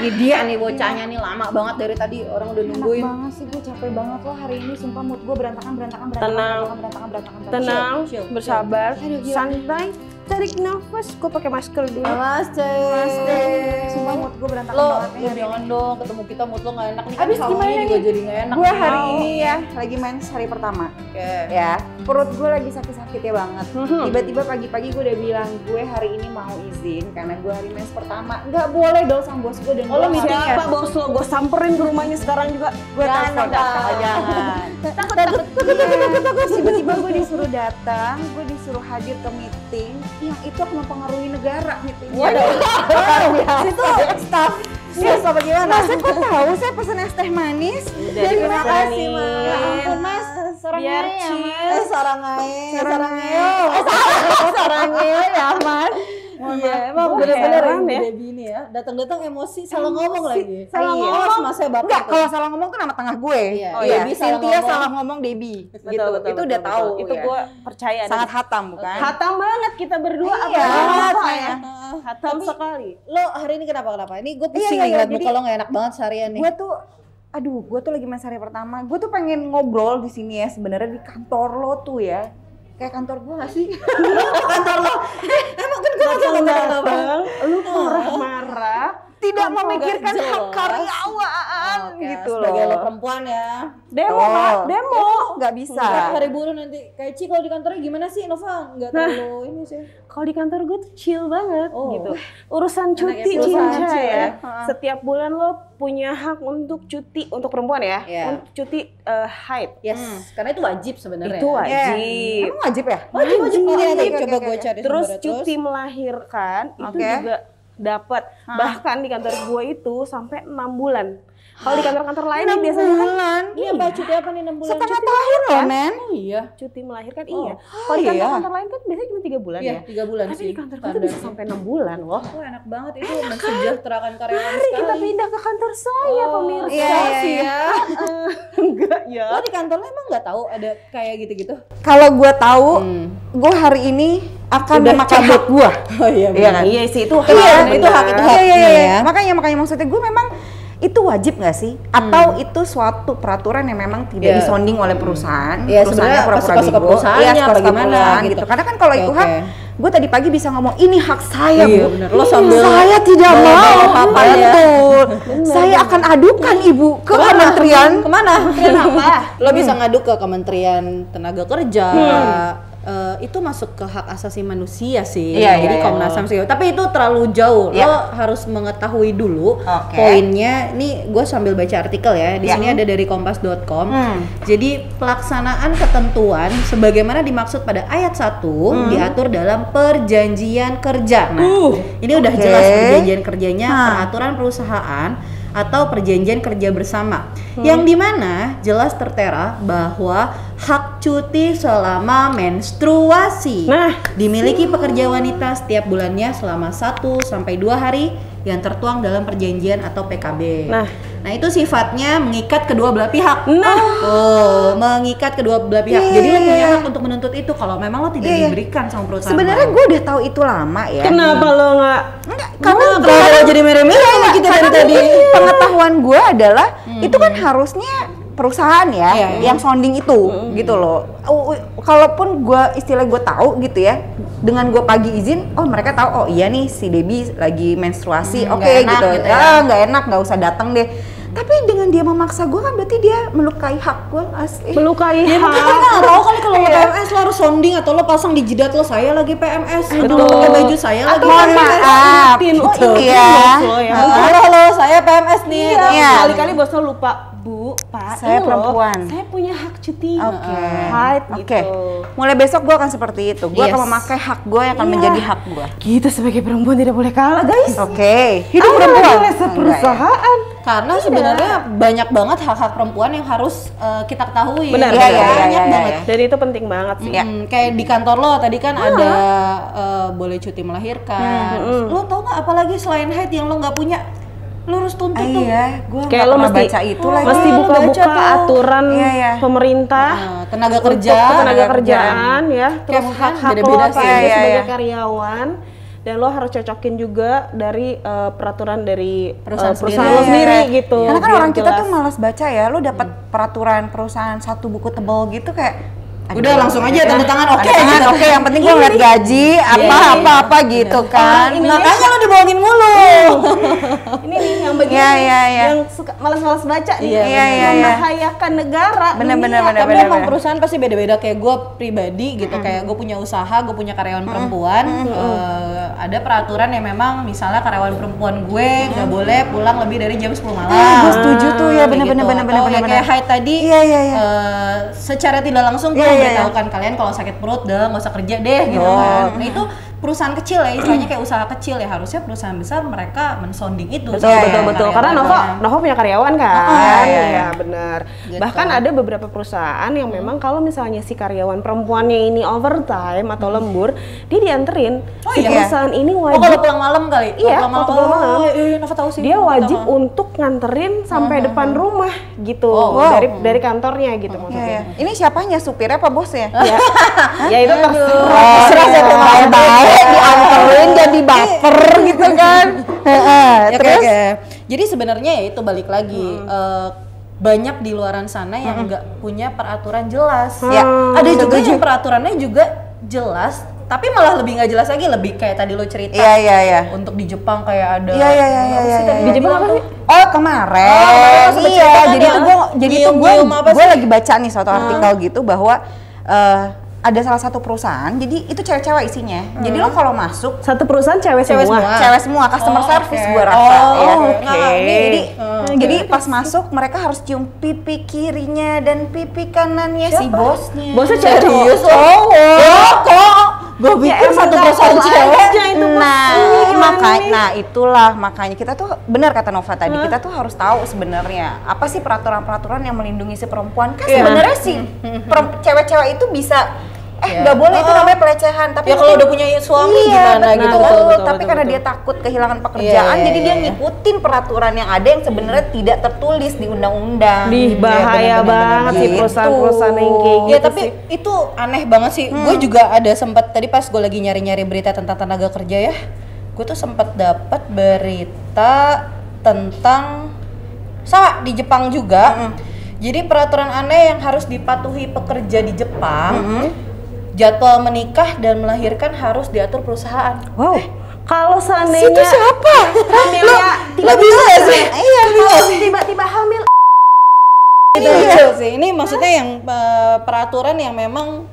Ini dia nih bocahnya nih lama banget dari tadi orang udah nungguin. Enak banget sih, gue capek banget loh hari ini. Sumpah mood gue berantakan. Tenang, Chill. bersabar, Aduh, gila. santai, tarik nafas. Gue pakai masker dulu. Namaste. Sumpah mood gue berantakan Lo banget nih hari jangan ini. dong ketemu kita mood lo gak enak nih kan Abis salonnya gimana juga nih? jadi gak enak. Gue hari ini ya lagi mens hari pertama. Oke. Ya, perut gue lagi sakit-sakitnya banget. Tiba-tiba pagi-pagi gue udah bilang gue hari ini mau izin karena gue hari mens pertama. Nggak boleh dong sama bos gue dan Oh, lo gue meeting harus- Siapa bos lo? Gue samperin ke rumahnya sekarang juga. gue Jangan telepon. dong, Oh, jangan. Takut. Tiba-tiba gue disuruh datang, gue disuruh hadir ke meeting yang itu akan mempengaruhi negara meetingnya. Waduh. Itu staff. Yes, apa gimana? Mas, kok tahu saya pesen es teh manis? Terima kasih, Mas. Ya ampun, Mas. Biar chill. Sarangnya ya, Mas. Iya, emang Gua bener-bener heran ya. ya. Debbie ini ya, datang-datang emosi, salah ngomong lagi. Salah Iya. ngomong. Mas saya baper Enggak, tuh. kalau salah ngomong kan nama tengah gue. Iya, Oh iya, iya, Debbie salah Cynthia ngomong. salah ngomong Debbie. Betul, Gitu. betul, Itu betul, udah betul. tahu. Itu ya. gue percaya. Sangat hatam bukan? hatam banget kita berdua. Iya, apa saya. ya? Hatam Tapi- sekali. Lo hari ini kenapa? Ini gue pusing Iya, nih ngeliat jadi- muka lo gak enak banget seharian nih. Gue tuh gue tuh lagi mens hari pertama. Gue tuh pengen ngobrol di sini ya sebenarnya di kantor lo tuh ya. Kayak kantor gue gak sih? Kantor lo. Emang kan gue Bang, lu marah-marah. tidak Kantor memikirkan gak hak jelas. karyawan Oke, gitu loh. sebagai lo perempuan ya. Demo, Oh. Kak, demo. Nggak bisa. Nggak, hari buruh nanti. Kayak Ci kalau di kantornya gimana sih Nova? Nggak terlalu ini sih. Kalau di kantor gue tuh chill banget Oh. gitu. Urusan cuti ya, perusahaan Cinca chill ya. ya. Setiap bulan lo punya hak untuk cuti untuk perempuan ya. Iya. Untuk cuti haid. Yes, karena itu wajib sebenarnya. Itu wajib. Emang wajib ya? Wajib. Oh, iya, Oke, coba oke, gue oke. cari Terus sumbernya, cuti melahirkan itu Oke. juga dapat. Bahkan di kantor gue itu sampai 6 bulan. Kalau di kantor-kantor lain nih biasanya kan bulan. Ini apa cuti apa nih 6 bulan? Setengah Cuti tahun loh, men. Oh iya. cuti melahirkan Oh. iya. Kalau di iya. kantor-kantor lain kan biasanya cuma 3 bulan Iya, ya. 3 bulan Tapi sih. di kantor gue tuh bisa sampai 6 bulan loh. Oh, enak banget itu mensejahterakan karyawan Mari sekali. kita pindah ke kantor saya, Oh, pemirsa. iya, iya, sih iya. ya. Enggak ya. Lo di kantornya emang nggak tahu ada kayak gitu-gitu? Kalau gue tahu, gue hari ini akan Udah memakai cabut. hak gue. Oh iya. Iya kan? Iya sih itu hak. Iya, itu hak, itu hak. Iya, ya. Makanya maksudnya gue memang itu wajib nggak sih? Atau itu suatu peraturan yang memang tidak Iya. disonding oleh perusahaan? Iya, Perusahaannya sebenarnya pura-pura suka-suka bego. perusahaannya, Iya, apa suka-suka gimana perusahaan gitu. gitu. Karena kan kalau itu Oke. hak, gue tadi pagi bisa ngomong ini hak saya, Iya, Bu. bener. Lo sambil saya tidak bawa-bawa mau. apa ya? Betul. Saya akan adukan Ibu ke kementerian. Kemana? Kementerian apa? Lo bisa ngadu ke Kementerian Tenaga Kerja. Itu masuk ke hak asasi manusia sih. Iya, Jadi iya, Komnas HAM sih. Tapi itu terlalu jauh. Iya. Lo harus mengetahui dulu Oke. poinnya. Nih gue sambil baca artikel ya. Di Iya. sini ada dari kompas.com. Hmm. Jadi pelaksanaan ketentuan sebagaimana dimaksud pada ayat 1 diatur dalam perjanjian kerja. Nah, ini udah Oke. jelas perjanjian kerjanya Hah. peraturan perusahaan atau perjanjian kerja bersama yang dimana jelas tertera bahwa hak cuti selama menstruasi dimiliki pekerja wanita setiap bulannya selama 1 sampai 2 hari yang tertuang dalam perjanjian atau PKB. Nah itu sifatnya mengikat kedua belah pihak. Mengikat kedua belah pihak. Jadi lo punya hak untuk menuntut itu kalau memang lo tidak diberikan sama perusahaan. Sebenarnya lo. gue udah tahu itu lama ya. Kenapa lo nggak? Enggak, karena Kenapa jadi merah-merah sama kita dari tadi? pengetahuan gue adalah itu kan harusnya perusahaan ya Iya, iya. yang sounding itu gitu loh. Kalaupun gue istilah gue tahu gitu ya, dengan gue pagi izin, oh mereka tahu oh iya nih si Debbie lagi menstruasi, oke nggak enak gitu. gitu ya. Nggak enak, nggak usah datang deh. Tapi dengan dia memaksa gue kan berarti dia melukai hak gue asli. Melukai Ya mungkin hak. lo nggak tahu kali kalau lo PMS lo harus sounding atau lo pasang di jidat lo saya lagi PMS atau lo pakai baju saya lagi Mohon PMS. maaf. Betul. Iya. Bos lo ya. Halo saya PMS nih. Iya. Kali-kali bos lo lupa, Bu, Pak. Saya ini loh, perempuan. Saya punya hak cuti. Oke. Haid Oke. gitu. Mulai besok gue akan seperti itu. Gue Yes. akan memakai hak gue yang akan Iya. menjadi hak gue. Kita sebagai perempuan tidak boleh kalah, guys. Oke. Hidup perempuan. Oleh seperusahaan. Karena sebenarnya banyak banget hak-hak perempuan yang harus kita ketahui. Benar, Iya, benar. iya, Banyak iya, iya, banget. iya. Dan itu penting banget sih. Kayak di kantor lo tadi kan ada boleh cuti melahirkan. Lo tau nggak apalagi selain haid yang lo nggak punya, lo harus tuntut tuh. Iya, gue Kayak lo mesti baca itu lagi. mesti lo baca buka-buka tuh. aturan Iya, iya. pemerintah Tenaga untuk kerja, tenaga kerjaan ya, Kayak terus mungkin hak-hak lo beda-beda apa sih. aja Iya, sebagai iya. karyawan. dan lo harus cocokin juga dari peraturan dari Perusahaan perusahaan lo sendiri. sendiri Iya. gitu. Karena kan biar orang kita jelas. tuh malas baca ya, lu dapat peraturan perusahaan satu buku tebel gitu kayak Udah langsung aja tanda tangan oke. tanda tangan oke, yang penting gue ngeliat gaji apa gitu kan. Makanya lo dibohongin mulu. Ini nih yang bagian Iya, nih, iya, iya. yang suka malas-malas baca nih, Iya, iya, iya. membahayakan negara. Bener-bener, dunia. bener. Tapi emang perusahaan pasti beda-beda, kayak gue pribadi gitu, kayak gue punya usaha, gue punya karyawan perempuan, ada peraturan yang memang misalnya karyawan perempuan gue nggak boleh pulang lebih dari jam 10 malam. Gue setuju tuh ya, Kayak bener-bener, gitu. bener-bener, Atau ya bener-bener. kayak Hai tadi, Iya, iya, iya. secara tidak langsung gue Iya, iya, memberitahukan kalian kalau sakit perut udah nggak usah kerja deh gitu kan. Nah itu perusahaan kecil ya, istilahnya kayak usaha kecil ya, harusnya perusahaan besar mereka mensonding itu. Betul, sama betul, betul. Karena karyawannya. Nova punya karyawan kan. iya, Iya, benar. Gitu. Bahkan ada beberapa perusahaan yang memang kalau misalnya si karyawan perempuannya ini overtime atau lembur, dia dianterin. Oh, Si iya? perusahaan ini Oh wajib kalau pulang malam kali? Iya, Kalau waktu pulang malam. Oh, iya, Nova tahu sih. dia Nova wajib tahu. untuk nganterin sampai depan rumah gitu. Oh, wow. Dari kantornya gitu Iya, maksudnya. iya. Ini siapanya, supirnya apa bosnya? Ya, ya itu terserah. Terserah siapa yang mau baik dianterin jadi baper gitu kan. Ya, Terus jadi sebenarnya ya itu balik lagi banyak di luaran sana yang nggak punya peraturan jelas. Ya, Ada juga setuju. yang peraturannya juga jelas, tapi malah lebih nggak jelas lagi, lebih kayak tadi lo cerita. Iya. Untuk di Jepang kayak ada. Iya, iya, iya, apa sih iya, tadi iya. lo bilang tuh? Oh kemarin, kemarin pas sempat iya. cerita kan Jadi ya, tuh gue nyium apa sih? lagi baca nih suatu artikel gitu bahwa ada salah satu perusahaan, jadi itu cewek-cewek isinya. Jadi lo kalau masuk Satu perusahaan cewek Cewek semua. semua. cewek semua, customer Oh, service oke. gue rasa. Oh, ya. oke. Jadi, Hmm. jadi pas masuk mereka harus cium pipi kirinya dan pipi kanannya si bosnya. Bosnya cewek Serius? cowok. Oh, kok? Gue pikir emang satu gak perusahaan tahu cewek. aja itu, Mas. Nah itulah makanya kita tuh benar kata Nova tadi, kita tuh harus tahu sebenarnya apa sih peraturan-peraturan yang melindungi si perempuan. Kan Iya. sebenarnya sih cewek-cewek itu bisa Iya. nggak boleh itu namanya pelecehan, tapi Ya kalau mungkin- udah punya suami iya, gimana betul, gitu betul, kan. betul, tapi betul, karena betul. dia takut kehilangan pekerjaan, Iya, jadi dia iya. ngikutin peraturan yang ada yang sebenarnya tidak tertulis di undang-undang. Di bahaya banget sih Gitu. perusahaan-perusahaan yang kayak gitu Ya tapi sih. itu aneh banget sih. Gue juga ada sempat tadi pas gue lagi nyari-nyari berita tentang tenaga kerja ya, gue tuh sempat dapat berita tentang sama di Jepang juga. Jadi peraturan aneh yang harus dipatuhi pekerja di Jepang, jadwal menikah dan melahirkan harus diatur perusahaan. Wow. Kalau seandainya Itu siapa? hamilnya Lo bisa gak sih? Iya, kalau tiba-tiba hamil Itu lucu sih. Ini maksudnya yang peraturan yang memang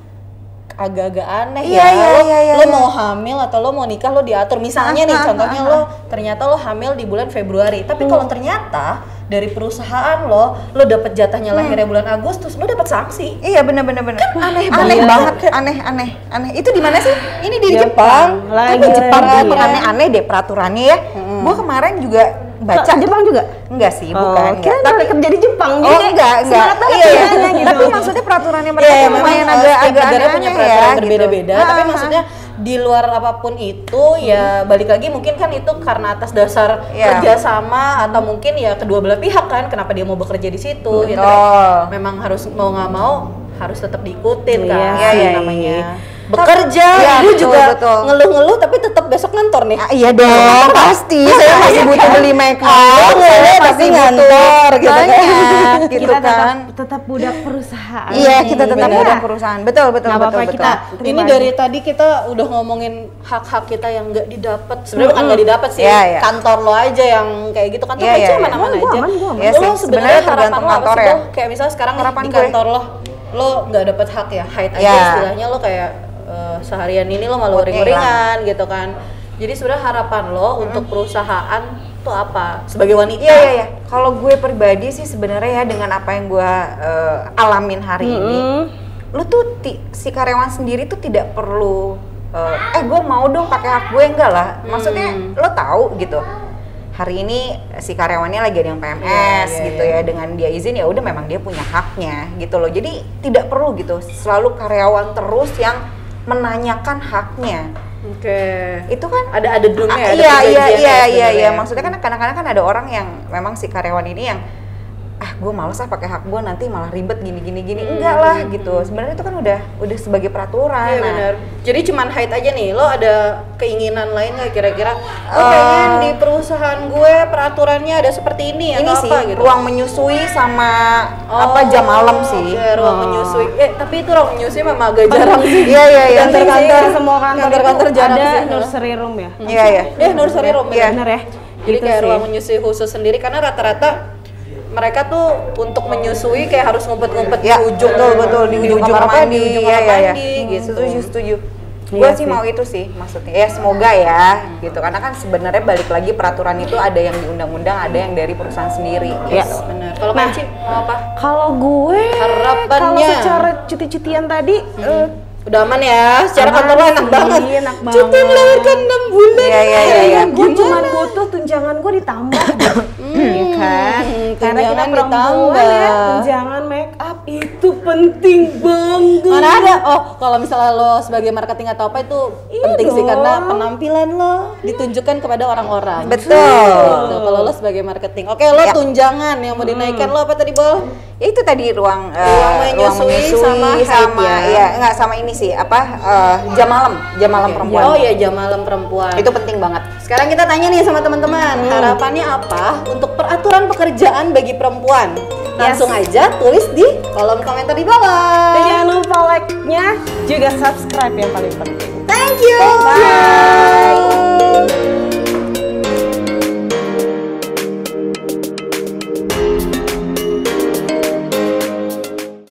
agak-agak aneh Iya, ya. iya, Lo, iya, iya, lo iya. mau hamil atau lo mau nikah lo diatur. Misalnya nih contohnya lo ternyata lo hamil di bulan Februari. Tapi kalau ternyata dari perusahaan lo dapet jatahnya lahirnya bulan Agustus, lo dapet sanksi. Iya benar. Aneh Banget, aneh. Itu di mana sih? Ini di Jepang. Lagi Tapi Jepang tuh Iya. aneh-aneh deh peraturannya ya. Gue kemarin juga baca. Jepang juga? Enggak sih, bukan. Kira Tapi kerja di Jepang. oh jadi enggak. Semangat banget Iya, kerjanya gitu. Tapi maksudnya peraturannya mereka Iya, tuh lumayan memang agak setiap negara punya aneh-aneh peraturan ya, berbeda-beda. gitu. Tapi maksudnya di luar apapun itu ya balik lagi mungkin kan itu karena atas dasar Iya. kerjasama atau mungkin ya kedua belah pihak kan kenapa dia mau bekerja di situ. Ya, Betul. tapi memang harus mau nggak mau harus tetap diikutin kan Iya, iya, namanya. iya. Bekerja, Iya, lu betul, juga betul. ngeluh-ngeluh tapi tetap besok ngantor nih. Ah, iya dong, pasti. Saya masih butuh beli make up. Saya tapi masih ngantor gitu kan. banyak, gitu kita kan. tetap budak perusahaan. Iya, kita tetap benar. budak perusahaan. Betul. Nggak apa-apa, kita Ini dari tadi kita udah ngomongin hak-hak kita yang nggak didapat. Sebenarnya bukan nggak didapat sih. Iya, iya. Kantor lo aja yang kayak gitu. Kantor Iya, aja iya, iya. mana-mana Gua aja. aman. Iya Lo sih, sebenarnya sebenarnya harapan tergantung lo apa kantor sih, ya. Bo? Kayak misalnya sekarang nih, Harapan di gue. kantor lo nggak dapat hak ya, haid aja Iya. istilahnya lo kayak seharian ini lo malu ringan gitu kan. Jadi sebenarnya harapan lo untuk perusahaan tuh apa sebagai wanita? Iya. Kalau gue pribadi sih sebenarnya ya dengan apa yang gue alamin hari ini, lu tuh si karyawan sendiri tuh tidak perlu gue mau dong pakai hak gue, enggak lah. Maksudnya lo tahu gitu. Hari ini si karyawannya lagi ada yang PMS gitu ya, dengan dia izin ya udah memang dia punya haknya gitu loh. Jadi tidak perlu gitu selalu karyawan terus yang menanyakan haknya. Oke. Itu kan Ada drumnya ya. iya. Maksudnya kan kadang-kadang kan ada orang yang memang si karyawan ini yang gue malas pakai hak gue, nanti malah ribet gini. Enggak lah gitu. Sebenarnya itu kan udah sebagai peraturan. Iya benar. Jadi cuman hide aja nih. Lo ada keinginan lain nggak kira-kira? Pengen di perusahaan gue peraturannya ada seperti ini atau sih, apa gitu? Ruang menyusui sama jam malam sih. Ruang menyusui. Tapi itu ruang menyusui memang agak jarang sih. Iya. Kantor semua kantor jarang ada sih. nursery room ya. Iya. Nursery room ya. Bener ya. Jadi kayak ruang menyusui khusus sendiri karena rata-rata mereka tuh untuk menyusui kayak harus ngumpet-ngumpet di ujung betul di ujung kamar mandi, gitu. Setuju. Gue sih mau itu sih maksudnya. Ya semoga ya gitu. Karena kan sebenarnya balik lagi peraturan itu ada yang di undang-undang, ada yang dari perusahaan sendiri. Yes, benar. Kalau Cin mau apa? Kalau gue harapannya kalau secara cuti-cutian tadi udah aman ya, secara kantor lo enak banget. Cuti melahirkan 6 bulan. Iya. Gue cuma butuh tunjangan gue ditambah. Iya kan? Karena kita perempuan ya, tunjangan make up itu penting banget. Mana ada? Kalau misalnya lo sebagai marketing atau apa itu penting sih karena penampilan lo ditunjukkan kepada orang-orang. Betul. Kalau lo sebagai marketing. Oke, lo tunjangan yang mau dinaikkan lo apa tadi, Bol? Ya itu tadi ruang menyusui sama sama ini sih jam malam perempuan. Oh iya, jam malam perempuan. Itu penting banget. Sekarang kita tanya nih sama teman-teman, harapannya apa untuk peraturan pekerjaan bagi perempuan? Langsung aja tulis di kolom komentar di bawah. Dan jangan lupa like-nya, juga subscribe yang paling penting. Thank you.